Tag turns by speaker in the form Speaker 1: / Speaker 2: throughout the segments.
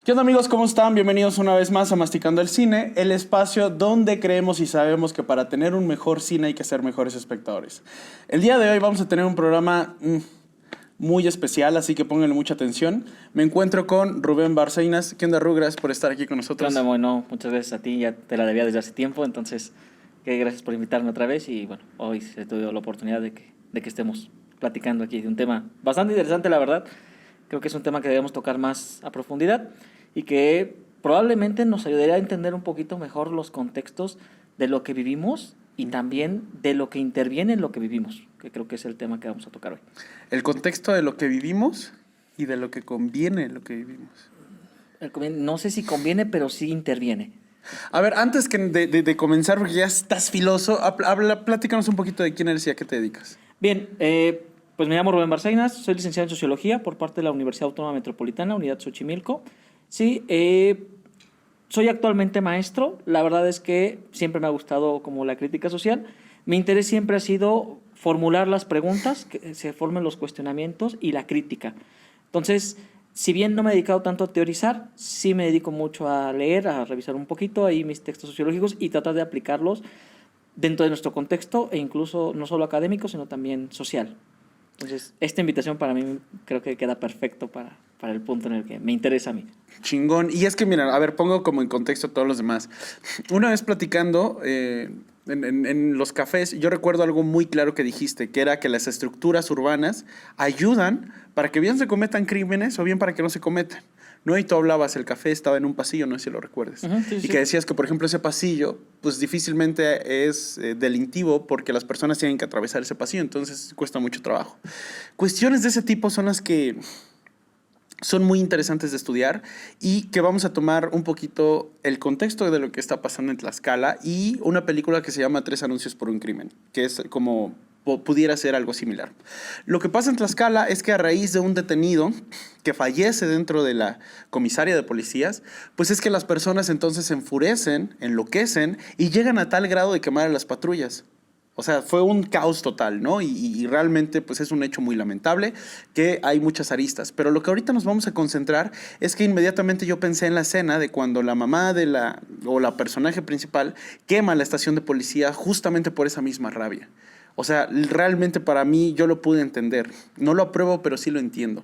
Speaker 1: ¿Qué onda amigos? ¿Cómo están? Bienvenidos una vez más a Masticando el Cine, el espacio donde creemos y sabemos que para tener un mejor cine hay que ser mejores espectadores. El día de hoy vamos a tener un programa muy especial, así que pónganle mucha atención. Me encuentro con Rubén Barcenas. ¿Qué onda, Ru? Gracias por estar aquí con
Speaker 2: ¿Qué
Speaker 1: nosotros.
Speaker 2: onda? Bueno, muchas gracias a ti, ya te la debía desde hace tiempo, entonces gracias por invitarme otra vez y bueno, hoy se tuvo la oportunidad de que estemos platicando aquí de un tema bastante interesante, la verdad. Creo que es un tema que debemos tocar más a profundidad y que probablemente nos ayudaría a entender un poquito mejor los contextos de lo que vivimos y también de lo que interviene en lo que vivimos, que creo que es el tema que vamos a tocar hoy.
Speaker 1: El contexto de lo que vivimos y de lo que conviene en lo que vivimos.
Speaker 2: No sé si conviene, pero sí interviene.
Speaker 1: A ver, antes de comenzar, porque ya estás filoso, platícanos un poquito de quién eres y a qué te dedicas.
Speaker 2: Bien, pues me llamo Rubén Barcenas, soy licenciado en Sociología por parte de la Universidad Autónoma Metropolitana, Unidad Xochimilco. Sí, soy actualmente maestro. La verdad es que siempre me ha gustado como la crítica social. Mi interés siempre ha sido formular las preguntas, que se formen los cuestionamientos y la crítica. Entonces, si bien no me he dedicado tanto a teorizar, sí me dedico mucho a leer, a revisar un poquito ahí mis textos sociológicos y tratar de aplicarlos dentro de nuestro contexto e incluso no solo académico, sino también social. Entonces, esta invitación para mí creo que queda perfecto para el punto en el que me interesa a mí.
Speaker 1: Chingón. Y es que, mira, a ver, pongo como en contexto a todos los demás. Una vez platicando en los cafés, yo recuerdo algo muy claro que dijiste, que era que las estructuras urbanas ayudan para que bien se cometan crímenes o bien para que no se cometan. ¿No? Y tú hablabas, el café estaba en un pasillo, no sé si lo recuerdes.
Speaker 2: Sí,
Speaker 1: y
Speaker 2: sí.
Speaker 1: que decías que, por ejemplo, ese pasillo, pues difícilmente es delictivo porque las personas tienen que atravesar ese pasillo, entonces cuesta mucho trabajo. Cuestiones de ese tipo son las que son muy interesantes de estudiar y que vamos a tomar un poquito el contexto de lo que está pasando en Tlaxcala y una película que se llama Tres anuncios por un crimen, que es como pudiera ser algo similar. Lo que pasa en Tlaxcala es que a raíz de un detenido que fallece dentro de la comisaria de policías, pues es que las personas entonces se enfurecen, enloquecen y llegan a tal grado de quemar a las patrullas. O sea, fue un caos total, ¿no? Y realmente pues es un hecho muy lamentable que hay muchas aristas. Pero lo que ahorita nos vamos a concentrar es que inmediatamente yo pensé en la escena de cuando la mamá de la personaje principal quema la estación de policía justamente por esa misma rabia. O sea, realmente para mí yo lo pude entender. No lo apruebo, pero sí lo entiendo.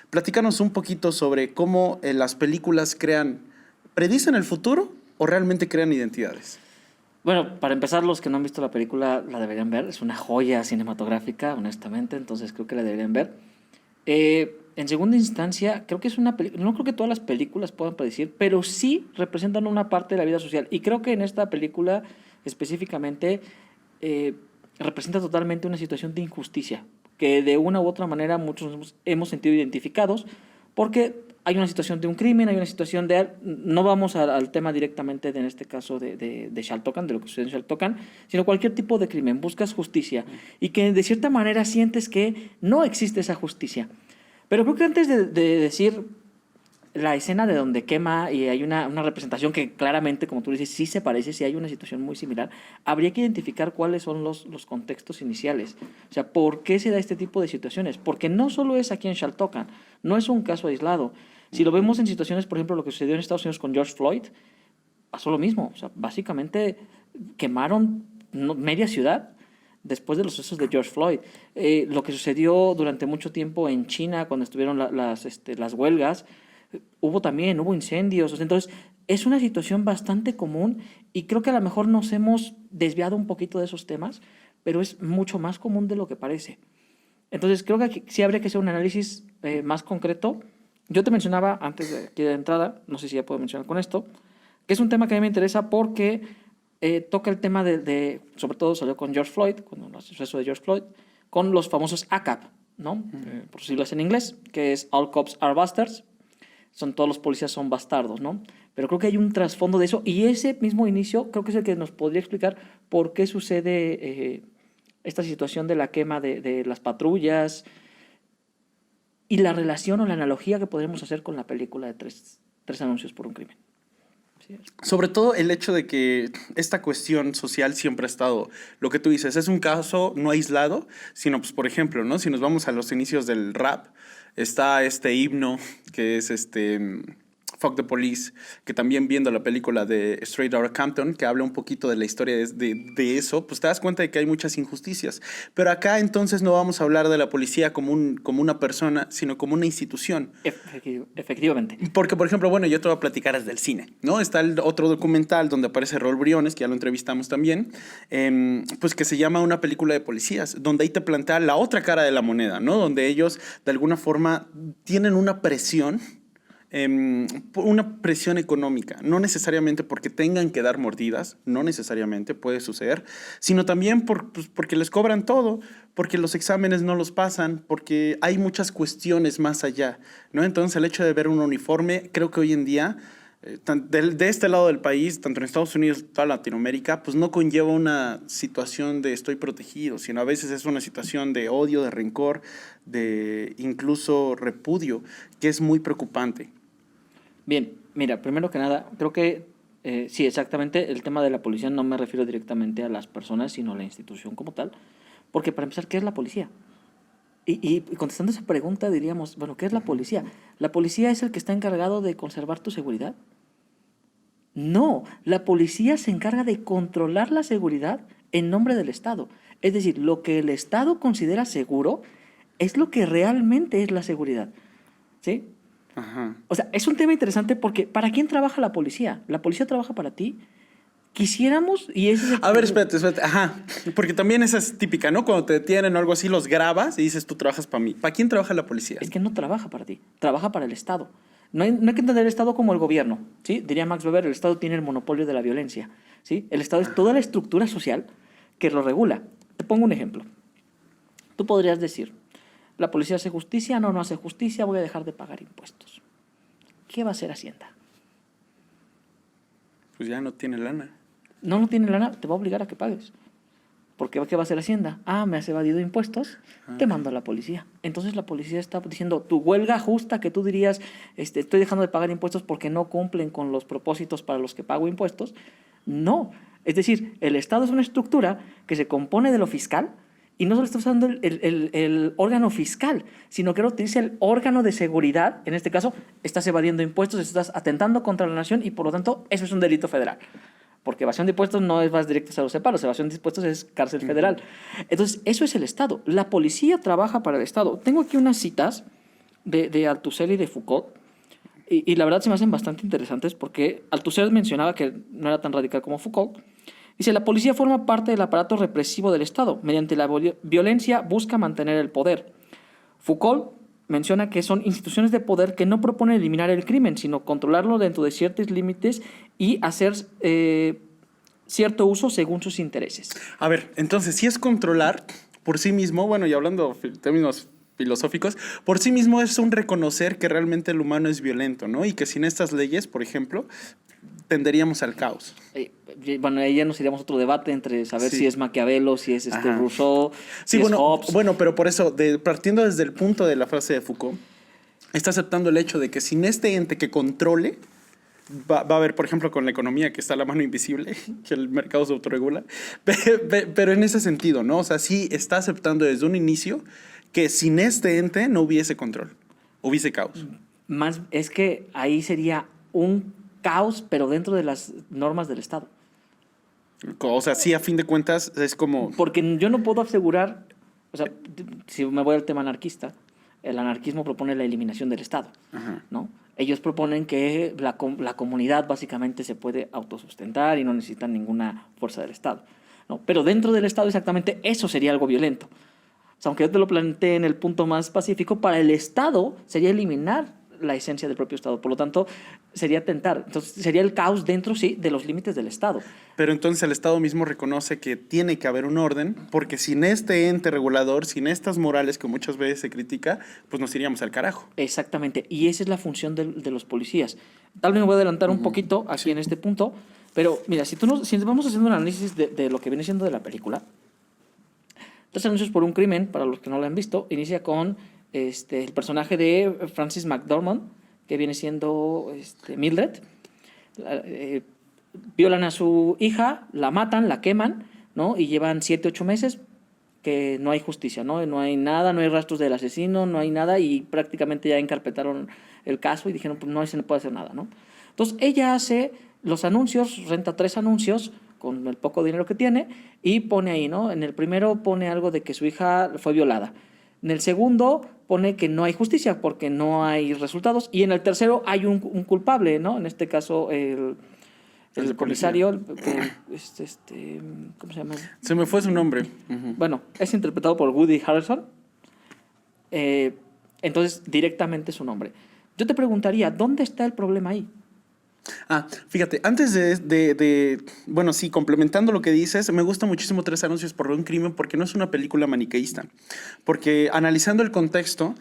Speaker 1: Platícanos un poquito sobre cómo las películas predicen el futuro o realmente crean identidades.
Speaker 2: Bueno, para empezar, los que no han visto la película la deberían ver. Es una joya cinematográfica, honestamente, entonces creo que la deberían ver. En segunda instancia, creo que es una película, no creo que todas las películas puedan predecir, pero sí representan una parte de la vida social. Y creo que en esta película específicamente representa totalmente una situación de injusticia, que de una u otra manera muchos nos hemos sentido identificados, porque hay una situación de un crimen, hay una situación de... No vamos al tema directamente, en este caso, de Xaltocan, de lo que sucede en Xaltocan, sino cualquier tipo de crimen. Buscas justicia y que de cierta manera sientes que no existe esa justicia. Pero creo que antes de decir la escena de donde quema y hay una representación que claramente, como tú dices, sí se parece, sí hay una situación muy similar, habría que identificar cuáles son los contextos iniciales. O sea, ¿por qué se da este tipo de situaciones? Porque no solo es aquí en Xaltocan, no es un caso aislado. Si lo vemos en situaciones, por ejemplo, lo que sucedió en Estados Unidos con George Floyd, pasó lo mismo. O sea, básicamente quemaron media ciudad después de los sucesos de George Floyd. Lo que sucedió durante mucho tiempo en China, cuando estuvieron las huelgas, hubo incendios. O sea, entonces, es una situación bastante común y creo que a lo mejor nos hemos desviado un poquito de esos temas, pero es mucho más común de lo que parece. Entonces, creo que aquí sí habría que hacer un análisis más concreto. Yo te mencionaba antes de aquí de entrada, no sé si ya puedo mencionar con esto, que es un tema que a mí me interesa porque toca el tema sobre todo salió con George Floyd, cuando el suceso de George Floyd, con los famosos ACAB, ¿no? Por sus siglas en inglés, que es All Cops Are Bastards. Todos los policías son bastardos, ¿no? Pero creo que hay un trasfondo de eso y ese mismo inicio creo que es el que nos podría explicar por qué sucede esta situación de la quema de las patrullas y la relación o la analogía que podríamos hacer con la película de tres anuncios por un crimen. Sí.
Speaker 1: Sobre todo el hecho de que esta cuestión social siempre ha estado, lo que tú dices, es un caso no aislado, sino pues por ejemplo, ¿no? Si nos vamos a los inicios del rap, está este himno que es Fuck the Police, que también viendo la película de Straight Outta Compton, que habla un poquito de la historia de eso, pues te das cuenta de que hay muchas injusticias. Pero acá entonces no vamos a hablar de la policía como una persona, sino como una institución.
Speaker 2: Efectivamente.
Speaker 1: Porque, por ejemplo, bueno, yo te voy a platicar desde el cine, ¿no? Está el otro documental donde aparece Raúl Briones, que ya lo entrevistamos también, pues que se llama Una película de policías, donde ahí te plantea la otra cara de la moneda, ¿no? Donde ellos, de alguna forma, tienen una presión económica, no necesariamente porque tengan que dar mordidas, no necesariamente puede suceder, sino también porque les cobran todo, porque los exámenes no los pasan, porque hay muchas cuestiones más allá, ¿no? Entonces el hecho de ver un uniforme, creo que hoy en día, de este lado del país, tanto en Estados Unidos como en toda Latinoamérica, pues no conlleva una situación de estoy protegido, sino a veces es una situación de odio, de rencor, de incluso repudio, que es muy preocupante.
Speaker 2: Bien, mira, primero que nada, creo que sí, exactamente, el tema de la policía no me refiero directamente a las personas, sino a la institución como tal, porque para empezar, ¿qué es la policía? Y contestando esa pregunta diríamos, bueno, ¿qué es la policía? ¿La policía es el que está encargado de conservar tu seguridad? No, la policía se encarga de controlar la seguridad en nombre del Estado. Es decir, lo que el Estado considera seguro es lo que realmente es la seguridad. ¿Sí?
Speaker 1: Ajá.
Speaker 2: O sea, es un tema interesante porque ¿para quién trabaja la policía? ¿La policía trabaja para ti? Quisiéramos, y ese es el...
Speaker 1: A ver, espérate, ajá, porque también esa es típica, ¿no? Cuando te detienen o algo así, los grabas y dices, tú trabajas para mí. ¿Para quién trabaja la policía?
Speaker 2: Es que no trabaja para ti, trabaja para el Estado. No hay que entender el Estado como el gobierno, ¿sí? Diría Max Weber, el Estado tiene el monopolio de la violencia, ¿sí? El Estado es toda la estructura social que lo regula. Te pongo un ejemplo. Tú podrías decir, ¿la policía hace justicia? No, no hace justicia, voy a dejar de pagar impuestos. ¿Qué va a hacer Hacienda?
Speaker 1: Pues ya no tiene lana.
Speaker 2: No tiene lana, te va a obligar a que pagues. ¿Por qué va a hacer Hacienda? Me has evadido impuestos, te mando a la policía. Entonces la policía está diciendo, tu huelga justa que tú dirías, estoy dejando de pagar impuestos porque no cumplen con los propósitos para los que pago impuestos. No. Es decir, el Estado es una estructura que se compone de lo fiscal y no solo está usando el órgano fiscal, sino que lo utiliza el órgano de seguridad. En este caso, estás evadiendo impuestos, estás atentando contra la nación y por lo tanto eso es un delito federal. Porque evasión de impuestos no es más directo a los separos, evasión de impuestos es cárcel federal. Entonces, eso es el Estado. La policía trabaja para el Estado. Tengo aquí unas citas de Althusser y de Foucault, y la verdad se me hacen bastante interesantes porque Althusser mencionaba que no era tan radical como Foucault. Dice, la policía forma parte del aparato represivo del Estado. Mediante la violencia busca mantener el poder. Foucault menciona que son instituciones de poder que no proponen eliminar el crimen, sino controlarlo dentro de ciertos límites y hacer cierto uso según sus intereses.
Speaker 1: A ver, entonces, si es controlar por sí mismo, bueno, y hablando en términos filosóficos, por sí mismo es un reconocer que realmente el humano es violento, ¿no? Y que sin estas leyes, por ejemplo, tenderíamos al caos.
Speaker 2: Bueno, ahí ya nos iríamos a otro debate entre saber si es Maquiavelo, si es Rousseau,
Speaker 1: sí,
Speaker 2: si
Speaker 1: bueno,
Speaker 2: es Hobbes.
Speaker 1: Bueno, pero por eso, partiendo desde el punto de la frase de Foucault, está aceptando el hecho de que sin este ente que controle, va a haber, por ejemplo, con la economía, que está la mano invisible, que el mercado se autorregula, pero en ese sentido, ¿no? O sea, sí está aceptando desde un inicio que sin este ente no hubiese control, hubiese caos.
Speaker 2: Más es que ahí sería un caos, pero dentro de las normas del Estado.
Speaker 1: O sea, sí, a fin de cuentas, es como...
Speaker 2: Porque yo no puedo asegurar, o sea, si me voy al tema anarquista, el anarquismo propone la eliminación del Estado, ¿no? Ellos proponen que la comunidad básicamente se puede autosustentar y no necesitan ninguna fuerza del Estado, ¿no? Pero dentro del Estado exactamente eso sería algo violento. O sea, aunque yo te lo planteé en el punto más pacífico, para el Estado sería eliminar la esencia del propio Estado. Por lo tanto, sería atentar. Entonces, sería el caos dentro, sí, de los límites del Estado.
Speaker 1: Pero entonces el Estado mismo reconoce que tiene que haber un orden, porque sin este ente regulador, sin estas morales que muchas veces se critica, pues nos iríamos al carajo.
Speaker 2: Exactamente. Y esa es la función de los policías. Tal vez me voy a adelantar un poquito aquí en este punto, pero mira, si vamos haciendo un análisis de lo que viene siendo de la película, 3 anuncios por un crimen, para los que no lo han visto, inicia con el personaje de Frances McDormand, que viene siendo Mildred. Violan a su hija, la matan, la queman, ¿no? Y llevan 7, 8 meses que no hay justicia, ¿no? No hay nada, no hay rastros del asesino, no hay nada, y prácticamente ya encarpetaron el caso y dijeron, pues no se le puede hacer nada, ¿no? Entonces ella hace los anuncios, renta 3 anuncios con el poco dinero que tiene y pone ahí, ¿no? En el primero pone algo de que su hija fue violada. En el segundo pone que no hay justicia porque no hay resultados. Y en el tercero hay un culpable, ¿no? En este caso el comisario, ¿cómo se llama?
Speaker 1: Se me fue su nombre. Uh-huh.
Speaker 2: Bueno, es interpretado por Woody Harrelson. Entonces, directamente su nombre. Yo te preguntaría, ¿dónde está el problema ahí?
Speaker 1: Fíjate, antes bueno, sí, complementando lo que dices, me gusta muchísimo 3 anuncios por un crimen porque no es una película maniqueísta. Porque analizando el contexto,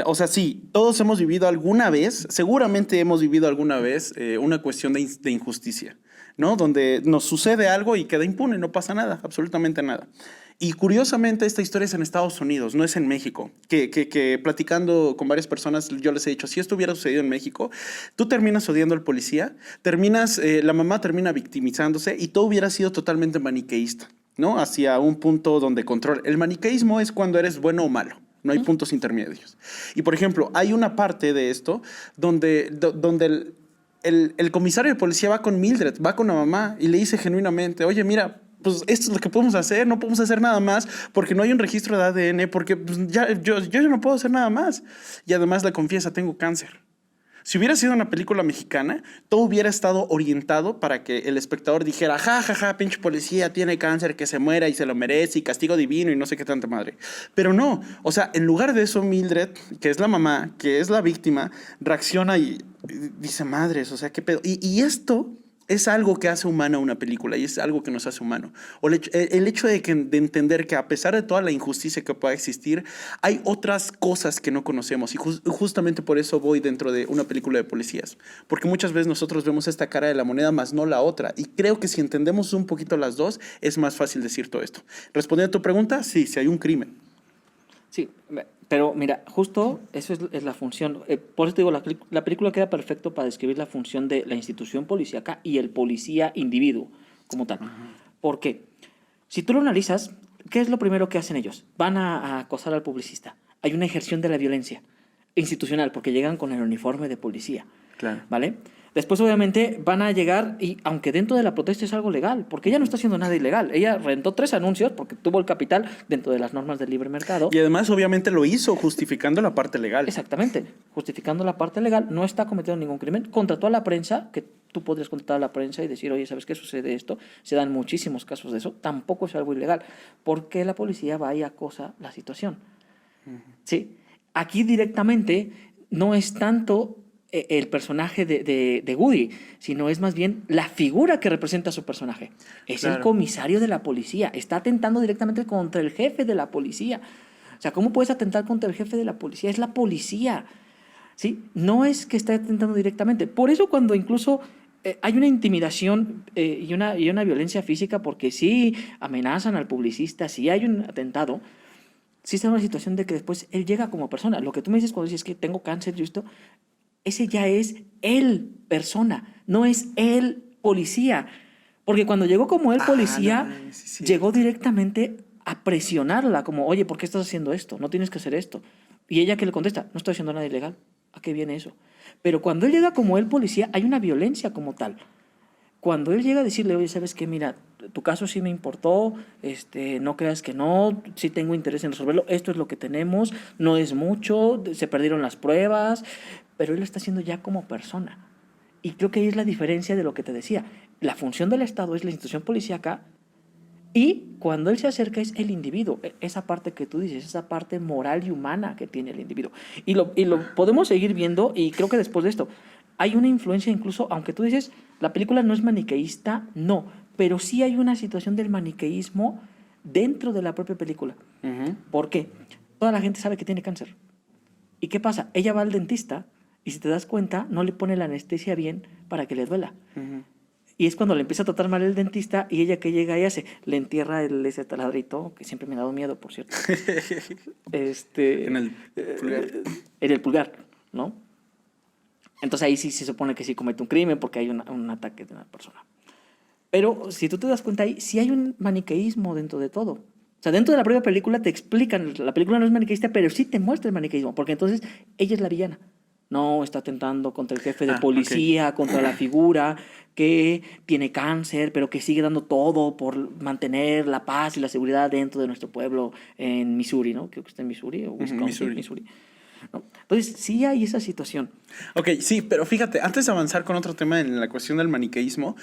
Speaker 1: o sea, sí, todos hemos vivido alguna vez, seguramente hemos vivido alguna vez una cuestión de injusticia, ¿no? Donde nos sucede algo y queda impune, no pasa nada, absolutamente nada. Y curiosamente esta historia es en Estados Unidos, no es en México. Que platicando con varias personas yo les he dicho, si esto hubiera sucedido en México, tú terminas odiando al policía, la mamá termina victimizándose y todo hubiera sido totalmente maniqueísta, ¿no? Hacia un punto donde control. El maniqueísmo es cuando eres bueno o malo. No hay puntos intermedios. Y por ejemplo, hay una parte de esto donde el comisario de policía va con Mildred, va con la mamá y le dice genuinamente, oye, mira, pues esto es lo que podemos hacer, no podemos hacer nada más porque no hay un registro de ADN, porque pues, yo ya no puedo hacer nada más. Y además le confiesa, tengo cáncer. Si hubiera sido una película mexicana, todo hubiera estado orientado para que el espectador dijera, ja, ja, ja, pinche policía, tiene cáncer, que se muera y se lo merece y castigo divino y no sé qué tanta madre. Pero no, o sea, en lugar de eso, Mildred, que es la mamá, que es la víctima, reacciona y dice, madres, o sea, qué pedo. Y esto es algo que hace humana una película y es algo que nos hace humano. O el hecho de entender que a pesar de toda la injusticia que pueda existir, hay otras cosas que no conocemos. Y justamente por eso voy dentro de una película de policías. Porque muchas veces nosotros vemos esta cara de la moneda más no la otra. Y creo que si entendemos un poquito las dos, es más fácil decir todo esto. Respondiendo a tu pregunta, sí hay un crimen.
Speaker 2: Sí, pero mira, justo eso es la función. Por eso te digo, la película queda perfecto para describir la función de la institución policíaca y el policía individuo como tal. Uh-huh. ¿Por qué? Si tú lo analizas, ¿qué es lo primero que hacen ellos? Van a acosar al publicista. Hay una ejerción de la violencia institucional porque llegan con el uniforme de policía.
Speaker 1: Claro.
Speaker 2: ¿Vale? Después, obviamente, van a llegar, y aunque dentro de la protesta es algo legal, porque ella no está haciendo nada ilegal. Ella rentó 3 anuncios porque tuvo el capital dentro de las normas del libre mercado.
Speaker 1: Y además, obviamente, lo hizo justificando la parte legal.
Speaker 2: Exactamente, justificando la parte legal. No está cometiendo ningún crimen. Contrató a la prensa, que tú podrías contratar a la prensa y decir, oye, ¿sabes qué sucede esto? Se dan muchísimos casos de eso. Tampoco es algo ilegal, porque la policía va y acosa la situación. Uh-huh. ¿Sí? Aquí directamente no es tanto el personaje de Woody, sino es más bien la figura que representa a su personaje. Es claro. El comisario de la policía. Está atentando directamente contra el jefe de la policía. O sea, ¿cómo puedes atentar contra el jefe de la policía? Es la policía. ¿Sí? No es que esté atentando directamente. Por eso cuando incluso hay una intimidación y una violencia física, porque sí amenazan al publicista, sí hay un atentado, sí está en una situación de que después él llega como persona. Lo que tú me dices cuando dices que tengo cáncer, yo esto... Ese ya es él persona, no es él policía. Porque cuando llegó como él policía, sí. Llegó directamente a presionarla, como, oye, ¿por qué estás haciendo esto? No tienes que hacer esto. Y ella que le contesta, no estoy haciendo nada ilegal. ¿A qué viene eso? Pero cuando él llega como él policía, hay una violencia como tal. Cuando él llega a decirle, oye, ¿sabes qué? Mira, tu caso sí me importó, no creas que no, sí tengo interés en resolverlo, esto es lo que tenemos, no es mucho, se perdieron las pruebas, pero él lo está haciendo ya como persona. Y creo que ahí es la diferencia de lo que te decía. La función del Estado es la institución policíaca y cuando él se acerca es el individuo, esa parte que tú dices, esa parte moral y humana que tiene el individuo. Y lo podemos seguir viendo y creo que después de esto hay una influencia incluso, aunque tú dices, la película no es maniqueísta, no, pero sí hay una situación del maniqueísmo dentro de la propia película. Uh-huh. ¿Por qué? Toda la gente sabe que tiene cáncer. ¿Y qué pasa? Ella va al dentista y si te das cuenta, no le pone la anestesia bien para que le duela. Uh-huh. Y es cuando le empieza a tratar mal el dentista y ella que llega y le entierra ese taladrito, que siempre me ha dado miedo, por cierto.
Speaker 1: En el pulgar.
Speaker 2: En el pulgar, ¿no? Entonces ahí sí se supone que sí comete un crimen porque hay un ataque de una persona. Pero si tú te das cuenta ahí, sí hay un maniqueísmo dentro de todo. O sea, dentro de la propia película te explican, la película no es maniqueísta, pero sí te muestra el maniqueísmo, porque entonces ella es la villana. No está atentando contra el jefe de policía, contra la figura que tiene cáncer, pero que sigue dando todo por mantener la paz y la seguridad dentro de nuestro pueblo en Missouri, ¿no? Creo que está en Missouri o Wisconsin, Missouri. ¿No? Entonces, sí hay esa situación.
Speaker 1: Ok, sí, pero fíjate, antes de avanzar con otro tema en la cuestión del maniqueísmo,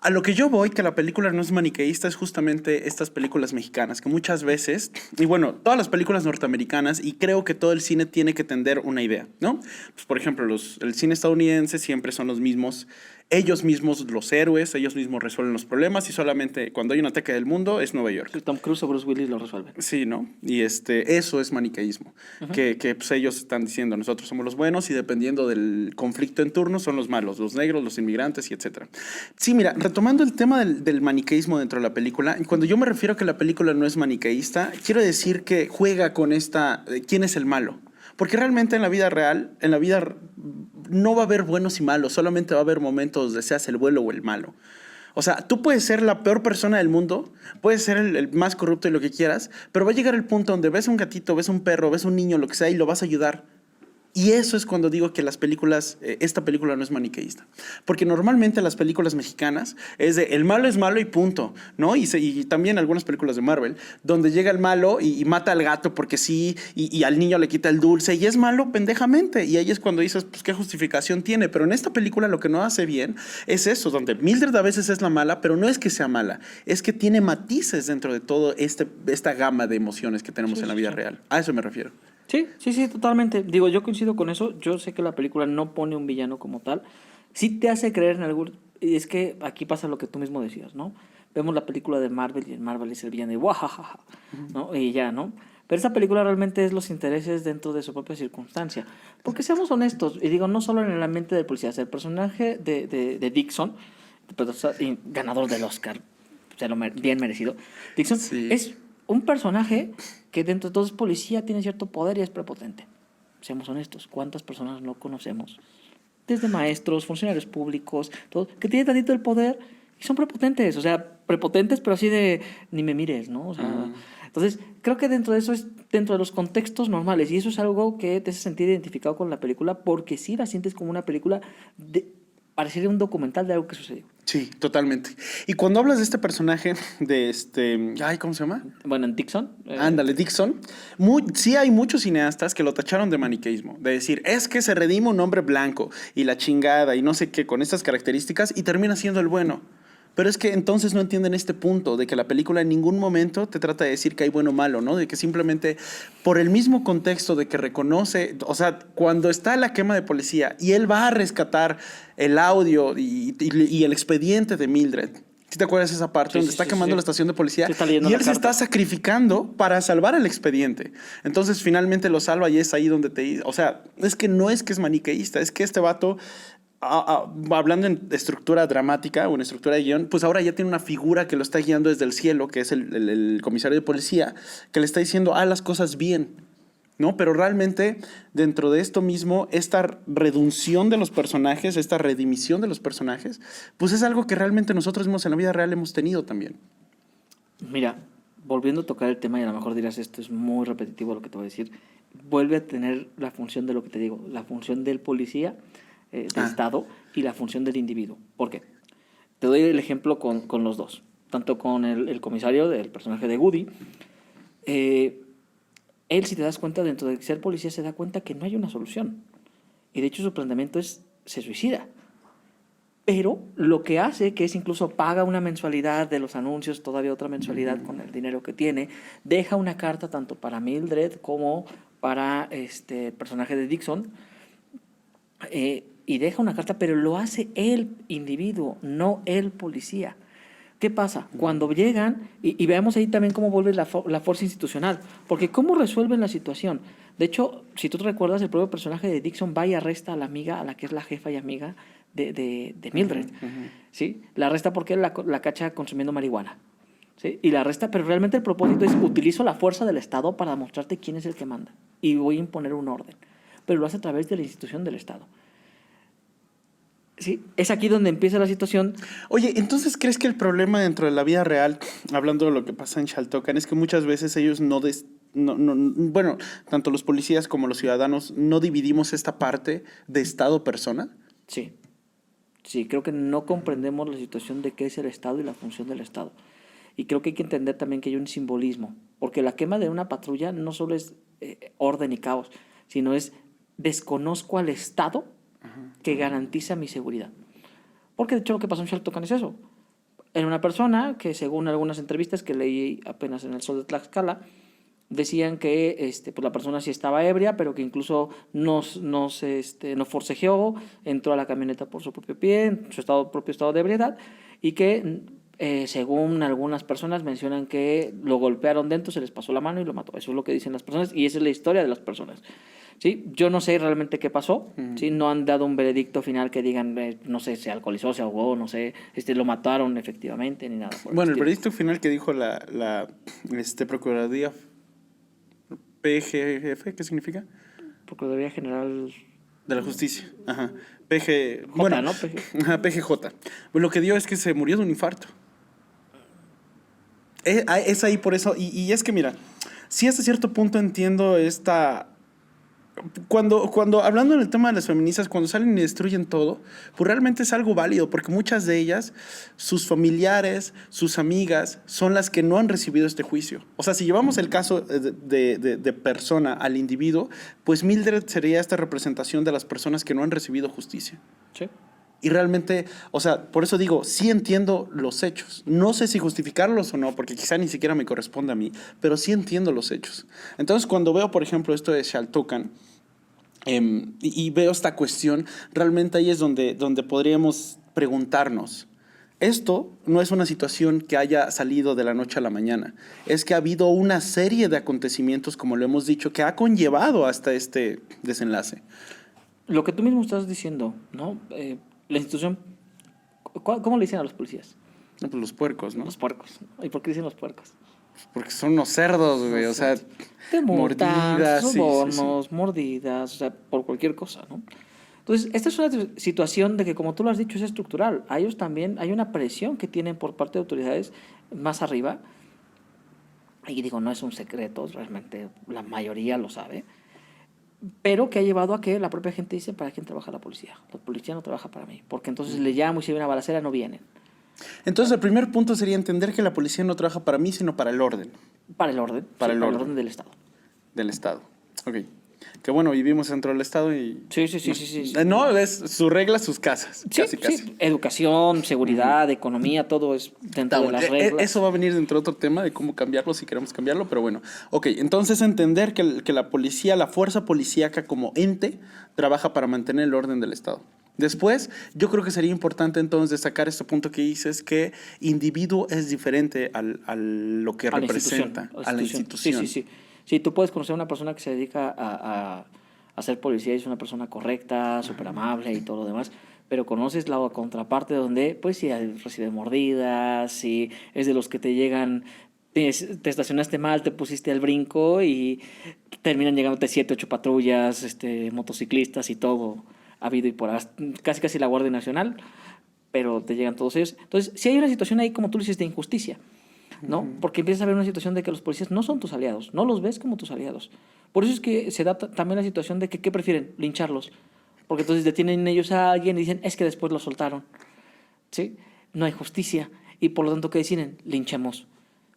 Speaker 1: a lo que yo voy, que la película no es maniqueísta, es justamente estas películas mexicanas, que muchas veces, y bueno, todas las películas norteamericanas, y creo que todo el cine tiene que tender una idea, ¿no? Pues, por ejemplo, el cine estadounidense siempre son los mismos, ellos mismos los héroes, ellos mismos resuelven los problemas, y solamente cuando hay un ataque del mundo es Nueva York.
Speaker 2: Tom Cruise o Bruce Willis lo resuelven.
Speaker 1: Sí, ¿no? Y eso es maniqueísmo, que pues, ellos están diciendo, nosotros somos los buenos y dependiendo del conflicto en turno son los malos, los negros, los inmigrantes y etcétera. Sí, mira, retomando el tema del maniqueísmo dentro de la película, cuando yo me refiero a que la película no es maniqueísta, quiero decir que juega con quién es el malo. Porque realmente en la vida real, no va a haber buenos y malos, solamente va a haber momentos de seas el bueno o el malo. O sea, tú puedes ser la peor persona del mundo, puedes ser el más corrupto y lo que quieras, pero va a llegar el punto donde ves un gatito, ves un perro, ves un niño, lo que sea, y lo vas a ayudar. Y eso es cuando digo que esta película no es maniqueísta. Porque normalmente las películas mexicanas es de el malo es malo y punto, ¿no? Y también algunas películas de Marvel, donde llega el malo y mata al gato porque sí, y al niño le quita el dulce, y es malo pendejamente. Y ahí es cuando dices, pues, ¿qué justificación tiene? Pero en esta película lo que no hace bien es eso, donde Mildred a veces es la mala, pero no es que sea mala, es que tiene matices dentro de todo esta gama de emociones que tenemos en la vida real. A eso me refiero.
Speaker 2: Sí, totalmente. Digo, yo coincido con eso. Yo sé que la película no pone un villano como tal. Sí te hace creer en algún... Y es que aquí pasa lo que tú mismo decías, ¿no? Vemos la película de Marvel y en Marvel es el villano de guajajaja, ¿no? Y ya, ¿no? Pero esta película realmente es los intereses dentro de su propia circunstancia. Porque seamos honestos, y digo, no solo en la mente del policía, el personaje de Dixon, ganador del Oscar, bien merecido, Dixon es un personaje que dentro de todo es policía, tiene cierto poder y es prepotente. Seamos honestos, ¿cuántas personas no conocemos? Desde maestros, funcionarios públicos, todo, que tienen tantito el poder y son prepotentes. O sea, prepotentes, pero así de ni me mires, ¿no? O sea, entonces, creo que dentro de eso es dentro de los contextos normales. Y eso es algo que te hace sentir identificado con la película porque sí la sientes como una película parecería un documental de algo que sucedió.
Speaker 1: Sí, totalmente. Y cuando hablas de este personaje, ¿cómo se llama?
Speaker 2: Bueno, en Dixon.
Speaker 1: Ándale, Dixon. Sí hay muchos cineastas que lo tacharon de maniqueísmo. De decir, es que se redime un hombre blanco y la chingada y no sé qué con estas características y termina siendo el bueno. Pero es que entonces no entienden este punto de que la película en ningún momento te trata de decir que hay bueno o malo, ¿no? De que simplemente por el mismo contexto de que reconoce, o sea, cuando está la quema de policía y él va a rescatar el audio y el expediente de Mildred. ¿Sí te acuerdas de esa parte donde está quemando la estación de policía? Y él se está sacrificando para salvar el expediente. Entonces finalmente lo salva y es ahí donde o sea, es que no es que es maniqueísta, es que este vato... hablando en estructura dramática o en estructura de guión, pues ahora ya tiene una figura que lo está guiando desde el cielo, que es el comisario de policía, que le está diciendo, las cosas bien, ¿no? Pero realmente dentro de esto mismo, esta reducción de los personajes, esta redimisión de los personajes, pues es algo que realmente nosotros mismos en la vida real hemos tenido también.
Speaker 2: Mira, volviendo a tocar el tema, y a lo mejor dirás, esto es muy repetitivo lo que te voy a decir, vuelve a tener la función de lo que te digo, la función del policía, del Estado y la función del individuo. ¿Por qué? Te doy el ejemplo con los dos. Tanto con el comisario, del personaje de Woody. Él, si te das cuenta, dentro de ser policía, se da cuenta que no hay una solución. Y de hecho su planteamiento es, se suicida. Pero lo que hace, que es incluso paga una mensualidad de los anuncios, todavía otra mensualidad con el dinero que tiene, deja una carta tanto para Mildred como para el personaje de Dixon, y deja una carta, pero lo hace el individuo, no el policía. ¿Qué pasa? Cuando llegan, y veamos ahí también cómo vuelve la fuerza institucional, porque ¿cómo resuelven la situación? De hecho, si tú te recuerdas, el propio personaje de Dixon va y arresta a la amiga, a la que es la jefa y amiga de Mildred, ¿sí? La arresta porque la cacha consumiendo marihuana, ¿sí? Y la arresta, pero realmente el propósito es, utilizo la fuerza del Estado para demostrarte quién es el que manda, y voy a imponer un orden, pero lo hace a través de la institución del Estado. Sí, es aquí donde empieza la situación.
Speaker 1: Oye, entonces, ¿crees que el problema dentro de la vida real, hablando de lo que pasa en Xaltocan, es que muchas veces ellos bueno, tanto los policías como los ciudadanos no dividimos esta parte de Estado-persona?
Speaker 2: Sí, sí, creo que no comprendemos la situación de qué es el Estado y la función del Estado. Y creo que hay que entender también que hay un simbolismo, porque la quema de una patrulla no solo es orden y caos, sino es desconozco al Estado que garantiza mi seguridad. Porque de hecho lo que pasó en Xaltocan es eso. Era una persona que, según algunas entrevistas que leí apenas en El Sol de Tlaxcala, decían que pues la persona sí estaba ebria, pero que incluso no forcejeó, entró a la camioneta por su propio pie, en su propio estado de ebriedad, y que según algunas personas mencionan que lo golpearon dentro, se les pasó la mano y lo mató. Eso es lo que dicen las personas y esa es la historia de las personas. ¿Sí? Yo no sé realmente qué pasó, ¿sí? No han dado un veredicto final que digan, no sé, se alcoholizó, se ahogó, no sé, lo mataron efectivamente, ni nada.
Speaker 1: Bueno, el veredicto final que dijo la Procuraduría PGF, ¿qué significa?
Speaker 2: Procuraduría General
Speaker 1: De la Justicia. Ajá. PG,
Speaker 2: J,
Speaker 1: bueno,
Speaker 2: ¿no?
Speaker 1: ajá, PGJ. Pues lo que dio es que se murió de un infarto. Es ahí por eso. Y es que, mira, sí hasta cierto punto entiendo esta. Cuando hablando en el tema de las feministas, cuando salen y destruyen todo, pues realmente es algo válido, porque muchas de ellas, sus familiares, sus amigas, son las que no han recibido este juicio. O sea, si llevamos el caso de persona al individuo, pues Mildred sería esta representación de las personas que no han recibido justicia.
Speaker 2: Sí.
Speaker 1: Y realmente, o sea, por eso digo, sí entiendo los hechos. No sé si justificarlos o no, porque quizá ni siquiera me corresponde a mí, pero sí entiendo los hechos. Entonces, cuando veo, por ejemplo, esto de Xaltocan, y veo esta cuestión, realmente ahí es donde podríamos preguntarnos. Esto no es una situación que haya salido de la noche a la mañana, es que ha habido una serie de acontecimientos, como lo hemos dicho, que ha conllevado hasta este desenlace.
Speaker 2: Lo que tú mismo estás diciendo, ¿no? La institución, ¿cómo le dicen a los policías?
Speaker 1: No, pues los puercos, ¿no?
Speaker 2: Los puercos. ¿Y por qué dicen los puercos?
Speaker 1: Porque son unos cerdos, güey,
Speaker 2: No
Speaker 1: o
Speaker 2: sé,
Speaker 1: sea,
Speaker 2: te multan,
Speaker 1: mordidas, sí, sí, sí.
Speaker 2: sobornos, mordidas, o sea, por cualquier cosa, ¿no? Entonces, esta es una situación de que, como tú lo has dicho, es estructural. A ellos también hay una presión que tienen por parte de autoridades más arriba. Y digo, no es un secreto, realmente la mayoría lo sabe. Pero que ha llevado a que la propia gente dice, ¿para quién trabaja la policía? La policía no trabaja para mí. Porque entonces le llamo y si hay una balacera no vienen.
Speaker 1: Entonces, el primer punto sería entender que la policía no trabaja para mí, sino para el orden.
Speaker 2: Para el orden.
Speaker 1: Para
Speaker 2: Sí,
Speaker 1: el
Speaker 2: para el
Speaker 1: orden
Speaker 2: orden del Estado.
Speaker 1: del Estado. Ok. Que bueno, vivimos dentro del Estado y...
Speaker 2: Sí.
Speaker 1: No, es sus reglas, sus casas.
Speaker 2: Sí,
Speaker 1: Casi, casi.
Speaker 2: sí. Educación, seguridad, economía, todo es dentro de las reglas.
Speaker 1: Eso va a venir dentro de otro tema de cómo cambiarlo si queremos cambiarlo, pero bueno. Ok, entonces entender que la policía, la fuerza policíaca como ente, trabaja para mantener el orden del Estado. Después, yo creo que sería importante entonces destacar este punto que dices, que individuo es diferente a lo que representa, a la institución.
Speaker 2: Sí. Sí, tú puedes conocer a una persona que se dedica a ser policía y es una persona correcta, súper amable y todo lo demás, pero conoces la contraparte donde, pues, si recibe mordidas, si es de los que te llegan, te estacionaste mal, te pusiste al brinco y terminan llegándote 7, 8 patrullas, motociclistas y todo, habido y por casi la Guardia Nacional, pero te llegan todos ellos. Entonces, si hay una situación ahí, como tú dices, de injusticia, ¿no? Porque empiezas a ver una situación de que los policías no son tus aliados, no los ves como tus aliados. Por eso es que se da también la situación de que, ¿qué prefieren? Lincharlos. Porque entonces detienen ellos a alguien y dicen, es que después lo soltaron. ¿Sí? No hay justicia. Y por lo tanto, ¿qué deciden? Linchemos.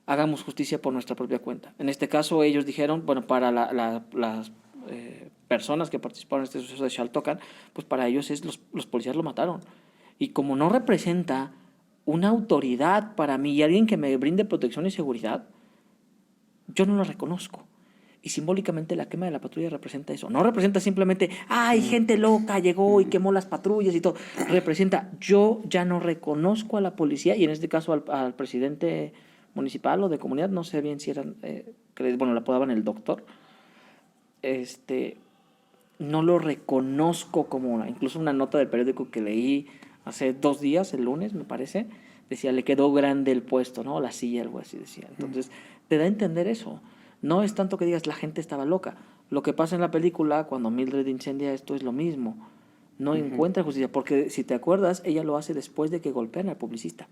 Speaker 2: Hagamos justicia por nuestra propia cuenta. En este caso, ellos dijeron, bueno, para las personas que participaron en este suceso de Xaltocan, pues para ellos los policías lo mataron. Y como no representa una autoridad para mí y alguien que me brinde protección y seguridad, yo no lo reconozco. Y simbólicamente la quema de la patrulla representa eso. No representa simplemente, ay, gente loca llegó y quemó las patrullas y todo. Representa, yo ya no reconozco a la policía y en este caso al presidente municipal o de comunidad, no sé bien si eran, bueno, la apodaban el doctor. No lo reconozco como una. Incluso una nota del periódico que leí hace 2 días, el lunes, me parece, decía, le quedó grande el puesto, ¿no? La silla, algo así decía. Entonces, te da a entender eso. No es tanto que digas, la gente estaba loca. Lo que pasa en la película, cuando Mildred incendia esto, es lo mismo. no encuentra justicia, porque si te acuerdas, ella lo hace después de que golpean al publicista.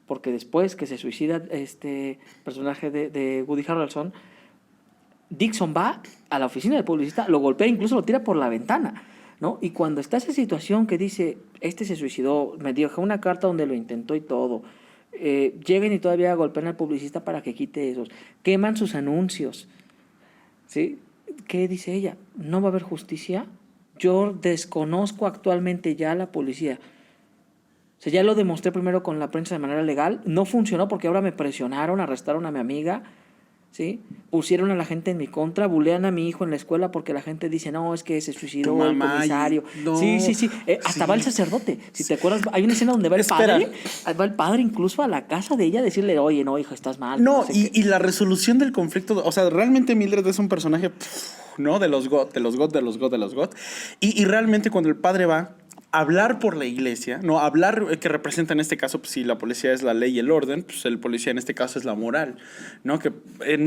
Speaker 2: Porque después que se suicida este personaje de Woody Harrelson, Dixon va a la oficina del publicista, lo golpea, incluso lo tira por la ventana, ¿no? Y cuando está esa situación que dice, este se suicidó, me dejó una carta donde lo intentó y todo, llegan y todavía golpean al publicista para que quite esos, queman sus anuncios, ¿sí? ¿Qué dice ella? ¿No va a haber justicia? Yo desconozco actualmente ya a la policía. O sea, ya lo demostré primero con la prensa de manera legal. No funcionó porque ahora me presionaron, arrestaron a mi amiga, ¿sí? Pusieron a la gente en mi contra, bulean a mi hijo en la escuela porque la gente dice, no, es que se suicidó el comisario.
Speaker 1: No,
Speaker 2: sí. Hasta va el sacerdote. Si te acuerdas, hay una escena donde va el padre. Va el padre incluso a la casa de ella a decirle, oye, no, hijo, estás mal.
Speaker 1: No, y la resolución del conflicto, o sea, realmente Mildred es un personaje, ¿no? De los GOT. Y realmente cuando el padre va hablar por la iglesia, no hablar que representa en este caso, pues si la policía es la ley y el orden, pues el policía en este caso es la moral, ¿no? Que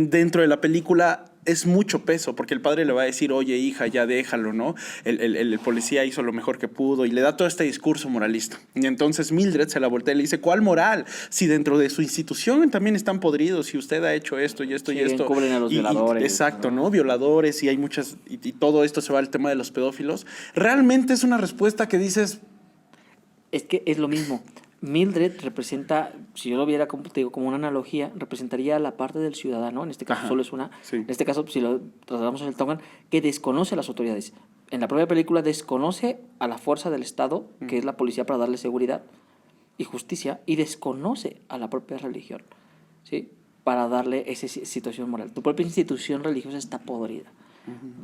Speaker 1: dentro de la película es mucho peso, porque el padre le va a decir, oye, hija, ya déjalo, ¿no? El policía hizo lo mejor que pudo y le da todo este discurso moralista. Y entonces Mildred se la voltea y le dice, ¿cuál moral? Si dentro de su institución también están podridos, y usted ha hecho esto y esto y esto.
Speaker 2: Cubren a los violadores.
Speaker 1: Exacto, ¿no? Violadores y hay muchas, y todo esto se va al tema de los pedófilos. Realmente es una respuesta que dices...
Speaker 2: Es que es lo mismo. Mildred representa, si yo lo viera como, te digo, como una analogía, representaría la parte del ciudadano, en este caso solo es una,
Speaker 1: sí.
Speaker 2: En este caso si lo trasladamos en el Tongan, que desconoce a las autoridades. En la propia película desconoce a la fuerza del Estado, que es la policía, para darle seguridad y justicia, y desconoce a la propia religión, ¿sí? Para darle esa situación moral. Tu propia institución religiosa está podrida,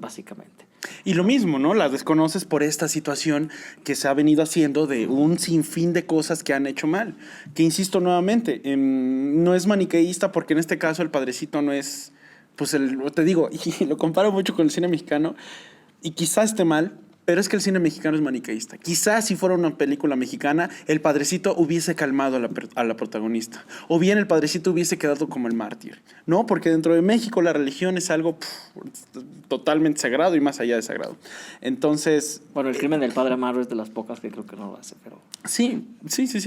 Speaker 2: básicamente.
Speaker 1: Y lo mismo, ¿no? La desconoces por esta situación que se ha venido haciendo de un sinfín de cosas que han hecho mal. Que insisto nuevamente, no es maniqueísta porque en este caso el padrecito no es, pues te digo, y lo comparo mucho con el cine mexicano, y quizás esté mal, pero es que el cine mexicano es maniqueísta. Quizás si fuera una película mexicana, el padrecito hubiese calmado a la protagonista. O bien el padrecito hubiese quedado como el mártir, ¿no? Porque dentro de México la religión es algo totalmente sagrado y más allá de sagrado. Entonces...
Speaker 2: Bueno, el crimen del padre Amaro es de las pocas que creo que no lo hace, pero...
Speaker 1: Sí,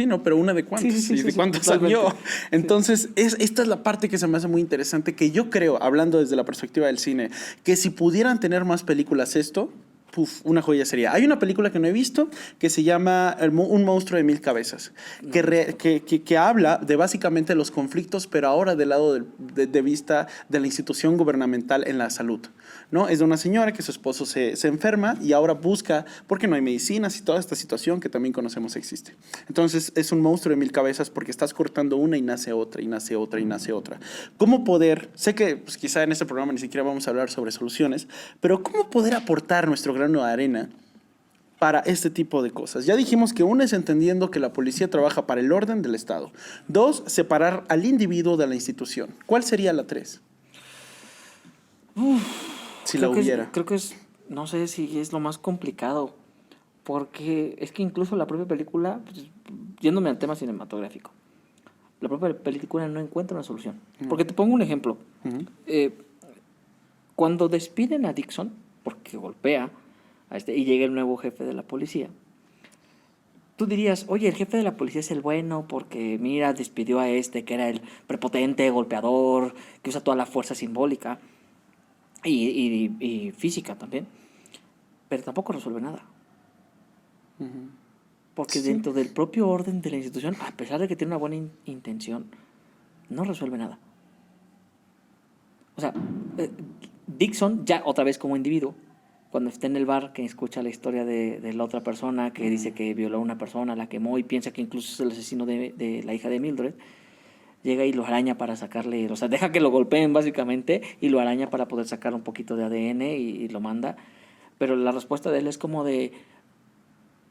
Speaker 1: no, pero una de cuántos.
Speaker 2: Sí,
Speaker 1: ¿Y de cuántos salió? Entonces, esta es la parte que se me hace muy interesante, que yo creo, hablando desde la perspectiva del cine, que si pudieran tener más películas esto... una joya sería. Hay una película que no he visto que se llama Un monstruo de 1000 cabezas, que habla de básicamente los conflictos, pero ahora del lado de vista de la institución gubernamental en la salud, ¿no? Es de una señora que su esposo se enferma y ahora busca, porque no hay medicinas y toda esta situación que también conocemos existe. Entonces es un monstruo de 1000 cabezas porque estás cortando una y nace otra, y nace otra, y nace otra. ¿Cómo poder, sé que pues, quizá en este programa ni siquiera vamos a hablar sobre soluciones, pero cómo poder aportar nuestro grano de arena para este tipo de cosas? Ya dijimos que una es entendiendo que la policía trabaja para el orden del Estado. 2, separar al individuo de la institución. ¿Cuál sería la 3? Si la hubiera.
Speaker 2: Creo que es, no sé si es lo más complicado, porque es que incluso la propia película, pues, yéndome al tema cinematográfico, la propia película no encuentra una solución. Porque te pongo un ejemplo. Cuando despiden a Dixon, porque golpea y llega el nuevo jefe de la policía, tú dirías, oye, el jefe de la policía es el bueno porque, mira, despidió a que era el prepotente, golpeador, que usa toda la fuerza simbólica y física también, pero tampoco resuelve nada. Porque dentro del propio orden de la institución, a pesar de que tiene una buena intención, no resuelve nada. O sea, Dixon, ya otra vez como individuo, cuando está en el bar, que escucha la historia de la otra persona que dice que violó a una persona, la quemó y piensa que incluso es el asesino de la hija de Mildred, llega y lo araña para sacarle, o sea, deja que lo golpeen básicamente y lo araña para poder sacar un poquito de ADN y lo manda. Pero la respuesta de él es como de,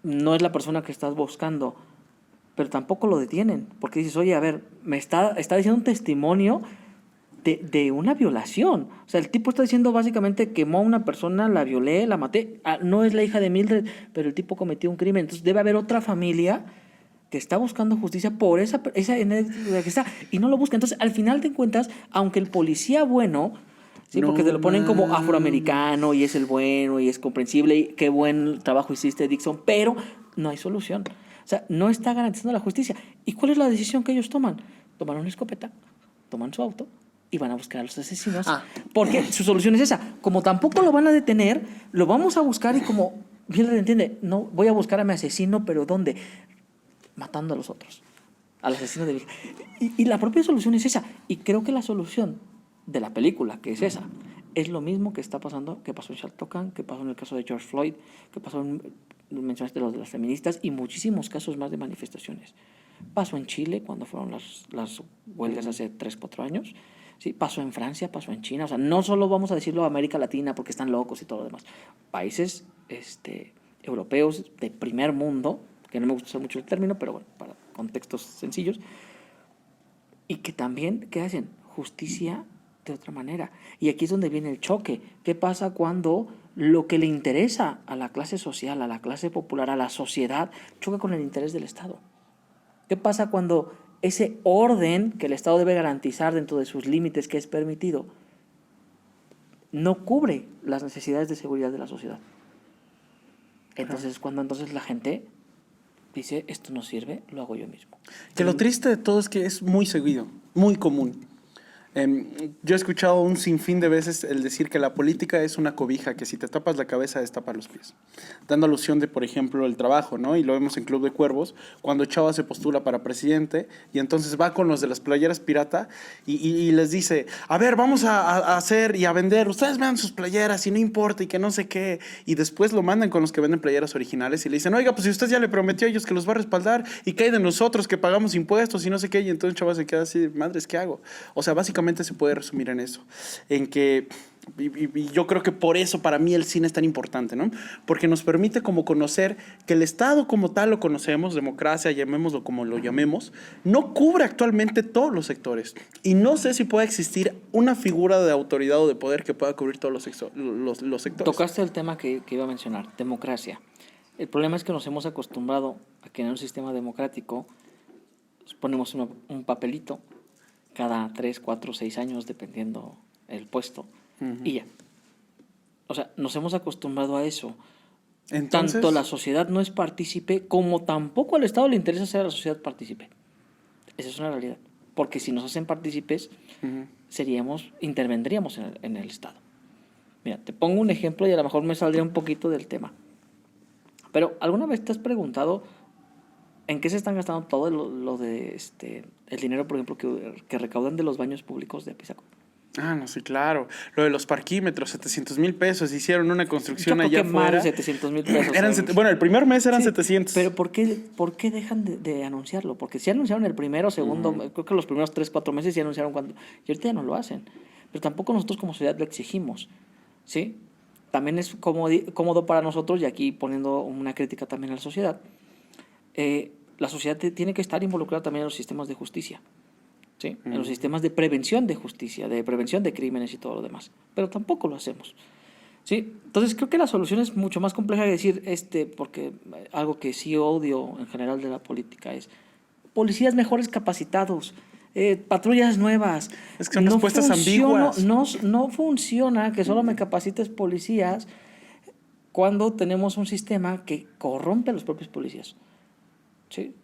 Speaker 2: no es la persona que estás buscando, pero tampoco lo detienen, porque dices, oye, a ver, me está diciendo un testimonio de una violación. O sea, el tipo está diciendo básicamente quemó a una persona, la violé, la maté. No es la hija de Mildred, pero el tipo cometió un crimen. Entonces debe haber otra familia que está buscando justicia por esa que está y no lo busca. Entonces, al final te encuentras, aunque el policía bueno Sí,
Speaker 1: No
Speaker 2: porque te lo ponen como
Speaker 1: mames.
Speaker 2: afroamericano y es el bueno y es comprensible y qué buen trabajo hiciste, Dixon, pero no hay solución. O sea, no está garantizando la justicia. ¿Y cuál es la decisión que ellos toman? Toman una escopeta, toman su auto y van a buscar a los asesinos.
Speaker 1: Ah.
Speaker 2: Porque su solución es esa. Como tampoco lo van a detener, lo vamos a buscar y como bien le entiende, no voy a buscar a mi asesino, pero ¿dónde? Matando a los otros. Al asesino de... Y la propia solución es esa. Y creo que la solución de la película, que es esa, es lo mismo que está pasando, que pasó en Shaltocan, que pasó en el caso de George Floyd, que pasó en, mencionaste los de las feministas y muchísimos casos más de manifestaciones. Pasó en Chile cuando fueron las huelgas hace 3, 4 años. Sí, pasó en Francia, pasó en China. O sea, no solo vamos a decirlo América Latina porque están locos y todo lo demás. Países europeos de primer mundo, que no me gusta usar mucho el término, pero bueno, para contextos sencillos, y que también, ¿qué hacen? Justicia de otra manera. Y aquí es donde viene el choque. ¿Qué pasa cuando lo que le interesa a la clase social, a la clase popular, a la sociedad, choca con el interés del Estado? ¿Qué pasa cuando ese orden que el Estado debe garantizar dentro de sus límites que es permitido no cubre las necesidades de seguridad de la sociedad? Entonces, cuando la gente dice, esto no sirve, lo hago yo mismo.
Speaker 1: Que lo triste de todo es que es muy seguido, muy común. Yo he escuchado un sinfín de veces el decir que la política es una cobija, que si te tapas la cabeza, destapa los pies. Dando alusión de, por ejemplo, el trabajo, ¿no? Y lo vemos en Club de Cuervos, cuando Chava se postula para presidente y entonces va con los de las playeras pirata y les dice, a ver, vamos a hacer y a vender, ustedes vean sus playeras y no importa y que no sé qué. Y después lo mandan con los que venden playeras originales y le dicen, oiga, pues si usted ya le prometió a ellos que los va a respaldar y que hay de nosotros que pagamos impuestos y no sé qué. Y entonces Chava se queda así, madres, ¿qué hago? O sea, básicamente se puede resumir en eso, en que y yo creo que por eso para mí el cine es tan importante, ¿no? Porque nos permite como conocer que el Estado como tal lo conocemos, democracia, llamémoslo como lo llamemos, no cubre actualmente todos los sectores. Y no sé si puede existir una figura de autoridad o de poder que pueda cubrir todos los sectores.
Speaker 2: Tocaste el tema que iba a mencionar, democracia. El problema es que nos hemos acostumbrado a que en un sistema democrático ponemos un papelito cada 3, 4, 6 años, dependiendo el puesto, y ya. O sea, nos hemos acostumbrado a eso.
Speaker 1: Entonces,
Speaker 2: tanto la sociedad no es partícipe, como tampoco al Estado le interesa ser a la sociedad partícipe. Esa es una realidad. Porque si nos hacen partícipes, intervendríamos en el Estado. Mira, te pongo un ejemplo y a lo mejor me saldría un poquito del tema. Pero, ¿alguna vez te has preguntado en qué se están gastando todo lo de el dinero, por ejemplo, que recaudan de los baños públicos de Apizaco?
Speaker 1: Ah, no, sí, claro. Lo de los parquímetros, 700,000 pesos. Hicieron una construcción
Speaker 2: Yo creo
Speaker 1: allá
Speaker 2: que más de
Speaker 1: afuera.
Speaker 2: 700,000 pesos.
Speaker 1: Bueno, el primer mes eran
Speaker 2: Sí,
Speaker 1: 700.
Speaker 2: pero ¿por qué dejan de anunciarlo? Porque si anunciaron el primero, segundo, creo que los primeros 3, 4 meses ya anunciaron cuando. Y ahorita ya no lo hacen. Pero tampoco nosotros como sociedad lo exigimos. ¿Sí? También es cómodo para nosotros, y aquí poniendo una crítica también a la sociedad. La sociedad tiene que estar involucrada también en los sistemas de justicia. ¿Sí? En los sistemas de prevención de justicia, de prevención de crímenes y todo lo demás. Pero tampoco lo hacemos. ¿Sí? Entonces creo que la solución es mucho más compleja que decir, porque algo que sí odio en general de la política es policías mejores capacitados, patrullas nuevas.
Speaker 1: Es que son respuestas ambiguas.
Speaker 2: No funciona que solo me capacites policías cuando tenemos un sistema que corrompe a los propios policías. ¿Sí?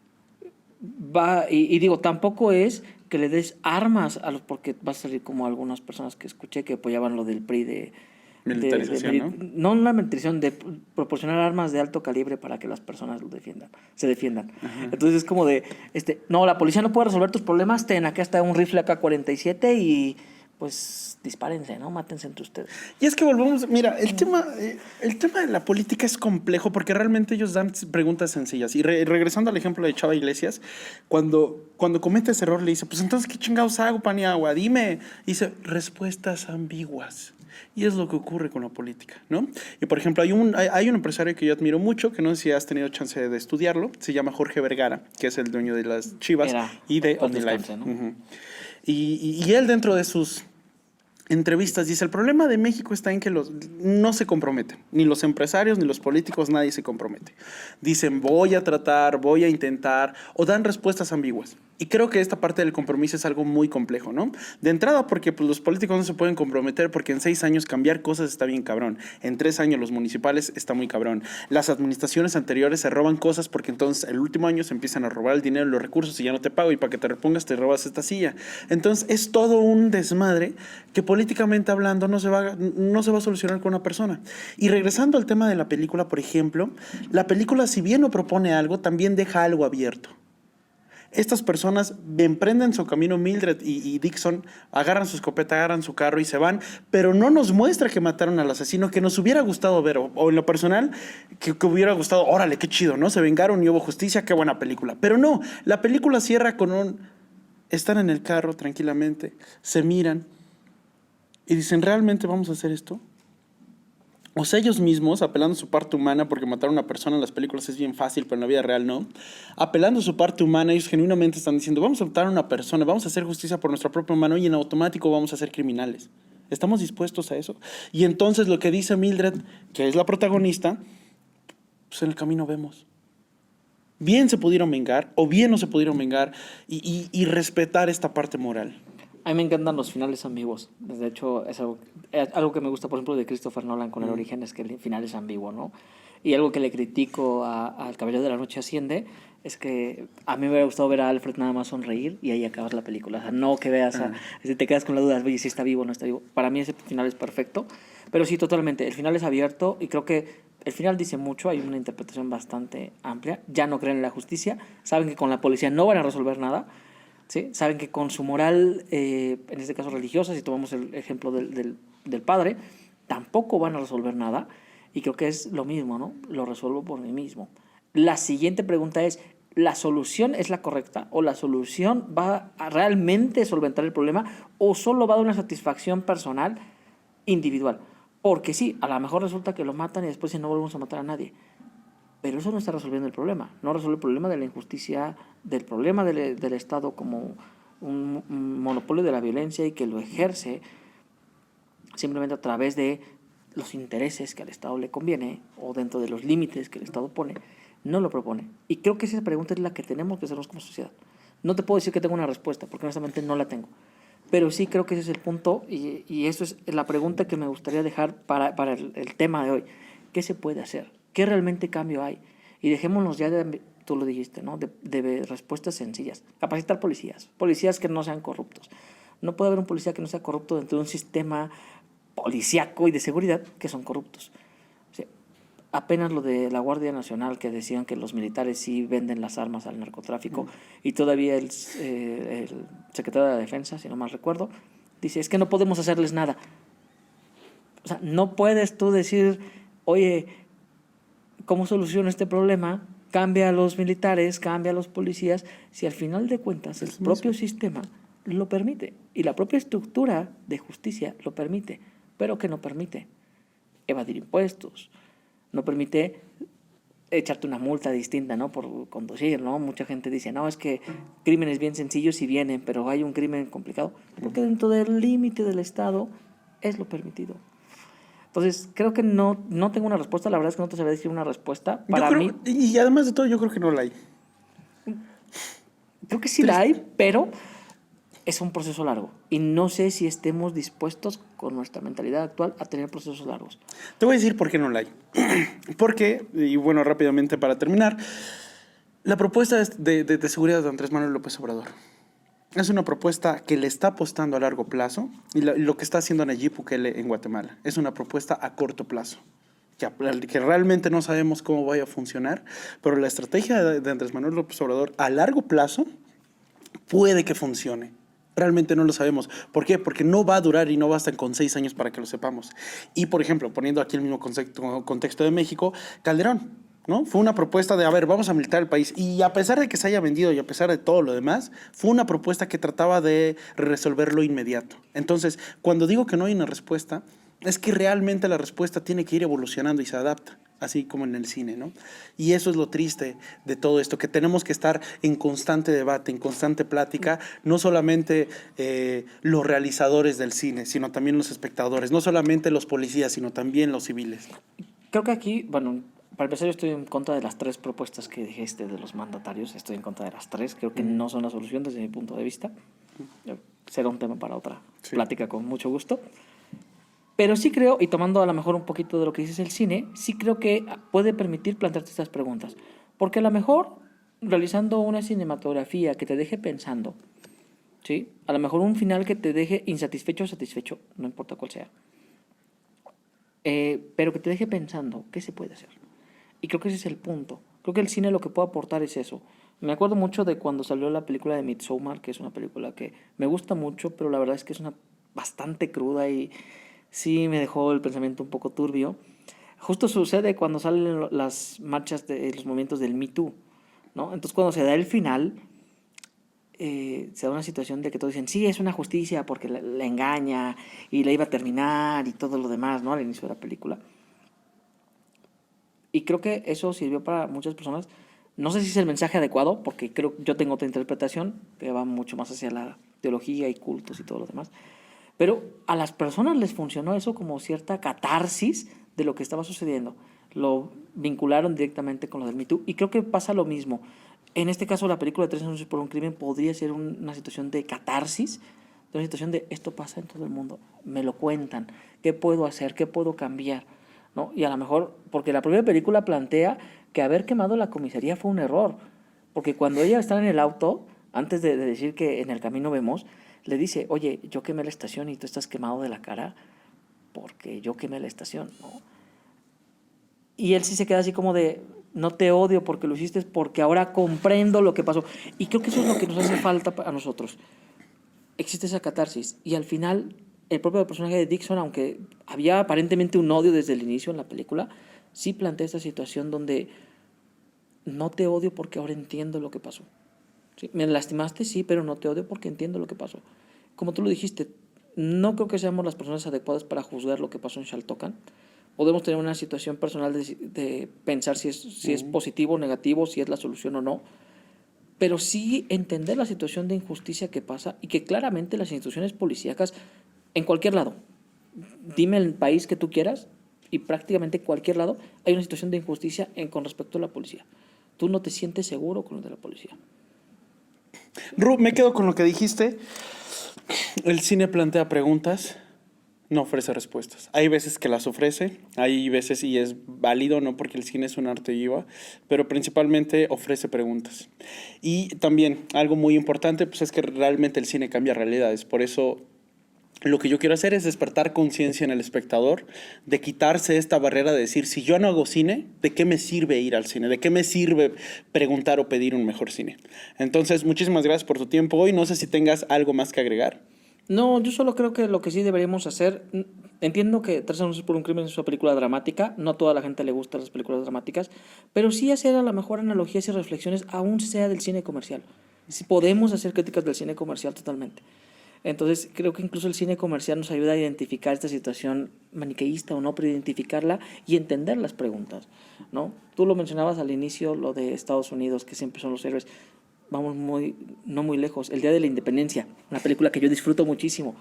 Speaker 2: Y digo, tampoco es que le des armas porque va a salir como algunas personas que escuché que apoyaban lo del PRI de
Speaker 1: militarización,
Speaker 2: ¿no? No la militarización, de proporcionar armas de alto calibre para que las personas se defiendan. Ajá. Entonces es como de, no, la policía no puede resolver tus problemas, acá está un rifle AK-47 y pues dispárense, ¿no? Mátense entre ustedes.
Speaker 1: Y es que volvemos, mira, el tema de la política es complejo porque realmente ellos dan preguntas sencillas. Y regresando al ejemplo de Chava Iglesias, cuando comete ese error le dice, pues entonces, ¿qué chingados hago, Paniagua? Dime. Y dice, respuestas ambiguas. Y es lo que ocurre con la política, ¿no? Y por ejemplo, hay un empresario que yo admiro mucho, que no sé si has tenido chance de estudiarlo, se llama Jorge Vergara, que es el dueño de las Chivas y de OmniLife, ¿no? Y él dentro de sus entrevistas dice, el problema de México está en que no se comprometen, ni los empresarios, ni los políticos, nadie se compromete. Dicen, voy a tratar, voy a intentar, o dan respuestas ambiguas. Y creo que esta parte del compromiso es algo muy complejo, ¿no? De entrada, porque pues, los políticos no se pueden comprometer porque en 6 años cambiar cosas está bien cabrón. En 3 años los municipales está muy cabrón. Las administraciones anteriores se roban cosas porque entonces el último año se empiezan a robar el dinero, los recursos y ya no te pago y para que te repongas te robas esta silla. Entonces es todo un desmadre que políticamente hablando no se va a solucionar con una persona. Y regresando al tema de la película, por ejemplo, la película si bien no propone algo, también deja algo abierto. Estas personas emprenden su camino, Mildred y Dixon agarran su escopeta, agarran su carro y se van, pero no nos muestra que mataron al asesino, que nos hubiera gustado ver, o en lo personal, que hubiera gustado, órale, qué chido, ¿no? Se vengaron y hubo justicia, qué buena película. Pero no, la película cierra con están en el carro tranquilamente, se miran y dicen, ¿realmente vamos a hacer esto? O sea, ellos mismos, apelando a su parte humana, porque matar a una persona en las películas es bien fácil, pero en la vida real no. Apelando a su parte humana, ellos genuinamente están diciendo, vamos a matar a una persona, vamos a hacer justicia por nuestra propia mano y en automático vamos a ser criminales. ¿Estamos dispuestos a eso? Y entonces lo que dice Mildred, que es la protagonista, pues en el camino vemos. Bien se pudieron vengar o bien no se pudieron vengar y respetar esta parte moral.
Speaker 2: A mí me encantan los finales ambiguos. De hecho, es algo que me gusta, por ejemplo, de Christopher Nolan con El Origen, es que el final es ambiguo, ¿no? Y algo que le critico al Caballero de la Noche Asciende es que a mí me hubiera gustado ver a Alfred nada más sonreír y ahí acabas la película. O sea, no que veas, si te quedas con la duda, oye, si está vivo o no está vivo. Para mí ese final es perfecto. Pero sí, totalmente. El final es abierto y creo que el final dice mucho. Hay una interpretación bastante amplia. Ya no creen en la justicia. Saben que con la policía no van a resolver nada. ¿Sí? Saben que con su moral, en este caso religiosa, si tomamos el ejemplo del padre, tampoco van a resolver nada. Y creo que es lo mismo, ¿no? Lo resuelvo por mí mismo. La siguiente pregunta es, ¿la solución es la correcta? ¿O la solución va a realmente solventar el problema? ¿O solo va a dar una satisfacción personal, individual? Porque sí, a lo mejor resulta que lo matan y después no volvemos a matar a nadie. Pero eso no está resolviendo el problema. No resuelve el problema de la injusticia, del problema del Estado como un monopolio de la violencia y que lo ejerce simplemente a través de los intereses que al Estado le conviene o dentro de los límites que el Estado pone. No lo propone. Y creo que esa pregunta es la que tenemos que hacernos como sociedad. No te puedo decir que tengo una respuesta, porque honestamente no la tengo. Pero sí creo que ese es el punto y eso es la pregunta que me gustaría dejar para el tema de hoy. ¿Qué se puede hacer? ¿Qué realmente cambio hay? Y dejémonos ya tú lo dijiste, ¿no? De respuestas sencillas. Capacitar policías que no sean corruptos. No puede haber un policía que no sea corrupto dentro de un sistema policíaco y de seguridad que son corruptos. O sea, apenas lo de la Guardia Nacional que decían que los militares sí venden las armas al narcotráfico y todavía el secretario de la Defensa, si no mal recuerdo, dice, es que no podemos hacerles nada. O sea, no puedes tú decir, oye, ¿cómo soluciono este problema? Cambia a los militares, cambia a los policías, si al final de cuentas el propio sistema lo permite y la propia estructura de justicia lo permite, pero que no permite evadir impuestos, no permite echarte una multa distinta, ¿no? Por conducir, ¿no? Mucha gente dice, no, es que crímenes bien sencillos sí vienen, pero hay un crimen complicado, porque dentro del límite del Estado es lo permitido. Entonces, creo que no tengo una respuesta. La verdad es que no te sabría decir una respuesta. Para mí...
Speaker 1: Y además de todo, yo creo que no la hay.
Speaker 2: Creo que sí la hay, pero es un proceso largo. Y no sé si estemos dispuestos, con nuestra mentalidad actual, a tener procesos largos.
Speaker 1: Te voy a decir por qué no la hay. Porque, y bueno, rápidamente para terminar, la propuesta de seguridad de Andrés Manuel López Obrador es una propuesta que le está apostando a largo plazo y lo que está haciendo Nayib Bukele en Guatemala es una propuesta a corto plazo, que realmente no sabemos cómo vaya a funcionar, pero la estrategia de Andrés Manuel López Obrador a largo plazo puede que funcione. Realmente no lo sabemos. ¿Por qué? Porque no va a durar y no bastan con 6 años para que lo sepamos. Y, por ejemplo, poniendo aquí el mismo contexto de México, Calderón, ¿no? Fue una propuesta de, a ver, vamos a militar el país. Y a pesar de que se haya vendido y a pesar de todo lo demás, fue una propuesta que trataba de resolverlo inmediato. Entonces, cuando digo que no hay una respuesta, es que realmente la respuesta tiene que ir evolucionando y se adapta, así como en el cine, ¿no? Y eso es lo triste de todo esto, que tenemos que estar en constante debate, en constante plática, no solamente los realizadores del cine, sino también los espectadores, no solamente los policías, sino también los civiles.
Speaker 2: Creo que aquí, bueno, Para empezar, yo estoy en contra de las 3 propuestas que dijiste de los mandatarios. Estoy en contra de las 3. Creo que no son la solución desde mi punto de vista. Será un tema para otra plática con mucho gusto. Pero sí creo, y tomando a lo mejor un poquito de lo que dices el cine, sí creo que puede permitir plantearte estas preguntas. Porque a lo mejor, realizando una cinematografía que te deje pensando, ¿sí? A lo mejor un final que te deje insatisfecho o satisfecho, no importa cuál sea, pero que te deje pensando, ¿qué se puede hacer? Y creo que ese es el punto. Creo que el cine lo que puede aportar es eso. Me acuerdo mucho de cuando salió la película de Midsommar, que es una película que me gusta mucho, pero la verdad es que es una bastante cruda y sí me dejó el pensamiento un poco turbio. Justo sucede cuando salen las marchas de los movimientos del Me Too, ¿no? Entonces cuando se da el final, se da una situación de que todos dicen, sí, es una justicia porque la engaña y la iba a terminar y todo lo demás, ¿no? Al inicio de la película. Y creo que eso sirvió para muchas personas. No sé si es el mensaje adecuado, porque creo yo tengo otra interpretación que va mucho más hacia la teología y cultos y todo lo demás. Pero a las personas les funcionó eso como cierta catarsis de lo que estaba sucediendo. Lo vincularon directamente con lo del Me Too. Y creo que pasa lo mismo. En este caso, la película de 3 anuncios por un crimen podría ser una situación de catarsis, de una situación de esto pasa en todo el mundo, me lo cuentan, ¿qué puedo hacer? ¿Qué puedo cambiar? ¿No? Y a lo mejor, porque la primera película plantea que haber quemado la comisaría fue un error, porque cuando ella está en el auto, antes de decir que en el camino vemos, le dice, oye, yo quemé la estación y tú estás quemado de la cara porque yo quemé la estación, ¿no? Y él sí se queda así como de, no te odio porque lo hiciste, porque ahora comprendo lo que pasó. Y creo que eso es lo que nos hace falta a nosotros. Existe esa catarsis. Y al final, el propio personaje de Dixon, aunque había aparentemente un odio desde el inicio en la película, sí plantea esta situación donde no te odio porque ahora entiendo lo que pasó. ¿Sí? Me lastimaste, sí, pero no te odio porque entiendo lo que pasó. Como tú lo dijiste, no creo que seamos las personas adecuadas para juzgar lo que pasó en Xaltocan. Podemos tener una situación personal de pensar si es positivo o negativo, si es la solución o no, pero sí entender la situación de injusticia que pasa y que claramente las instituciones policíacas, en cualquier lado, dime el país que tú quieras y prácticamente en cualquier lado hay una situación de injusticia con respecto a la policía. Tú no te sientes seguro con lo de la policía.
Speaker 1: Ru, me quedo con lo que dijiste. El cine plantea preguntas, no ofrece respuestas. Hay veces que las ofrece, hay veces y es válido, no porque el cine es un arte viva, pero principalmente ofrece preguntas. Y también algo muy importante pues es que realmente el cine cambia realidades. Por eso lo que yo quiero hacer es despertar conciencia en el espectador, de quitarse esta barrera de decir, si yo no hago cine, ¿de qué me sirve ir al cine? ¿De qué me sirve preguntar o pedir un mejor cine? Entonces, muchísimas gracias por tu tiempo hoy. No sé si tengas algo más que agregar.
Speaker 2: No, yo solo creo que lo que sí deberíamos hacer, entiendo que 3 anuncios por un crimen es una película dramática, no a toda la gente le gustan las películas dramáticas, pero sí hacer a lo mejor analogías y reflexiones, aún sea del cine comercial. Sí podemos hacer críticas del cine comercial totalmente. Entonces creo que incluso el cine comercial nos ayuda a identificar esta situación maniqueísta o no, pero identificarla y entender las preguntas, ¿no? Tú lo mencionabas al inicio, lo de Estados Unidos, que siempre son los héroes. Vamos no muy lejos. El Día de la Independencia, una película que yo disfruto muchísimo,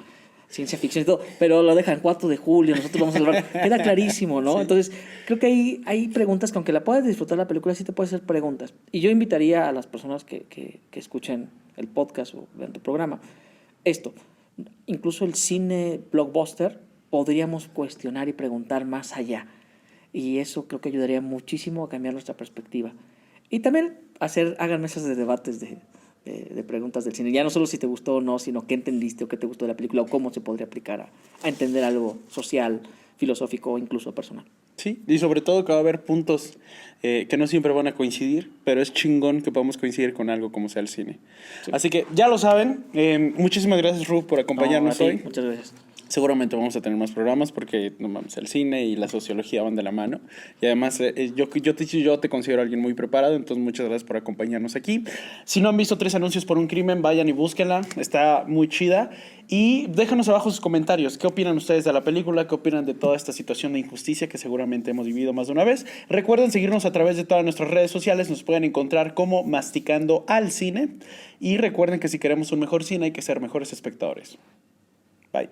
Speaker 2: ciencia ficción y todo, pero lo dejan 4 de julio, nosotros vamos a celebrar. Queda clarísimo, ¿no? Sí. Entonces, creo que hay preguntas que aunque la puedas disfrutar la película, sí te puedes hacer preguntas. Y yo invitaría a las personas que escuchen el podcast o vean tu programa, esto, incluso el cine blockbuster, podríamos cuestionar y preguntar más allá. Y eso creo que ayudaría muchísimo a cambiar nuestra perspectiva. Y también hagan mesas de debates de preguntas del cine. Ya no solo si te gustó o no, sino qué entendiste o qué te gustó de la película o cómo se podría aplicar a entender algo social, filosófico o incluso personal.
Speaker 1: Sí, y sobre todo que va a haber puntos que no siempre van a coincidir, pero es chingón que podamos coincidir con algo como sea el cine. Sí. Así que ya lo saben. Muchísimas gracias, Ru, por acompañarnos hoy.
Speaker 2: Muchas gracias.
Speaker 1: Seguramente vamos a tener más programas porque no mames, el cine y la sociología van de la mano. Y además yo te considero alguien muy preparado, entonces muchas gracias por acompañarnos aquí. Si no han visto 3 anuncios por un crimen, vayan y búsquenla, está muy chida. Y déjanos abajo sus comentarios, ¿qué opinan ustedes de la película? ¿Qué opinan de toda esta situación de injusticia que seguramente hemos vivido más de una vez? Recuerden seguirnos a través de todas nuestras redes sociales, nos pueden encontrar como Masticando al Cine. Y recuerden que si queremos un mejor cine hay que ser mejores espectadores. Bye.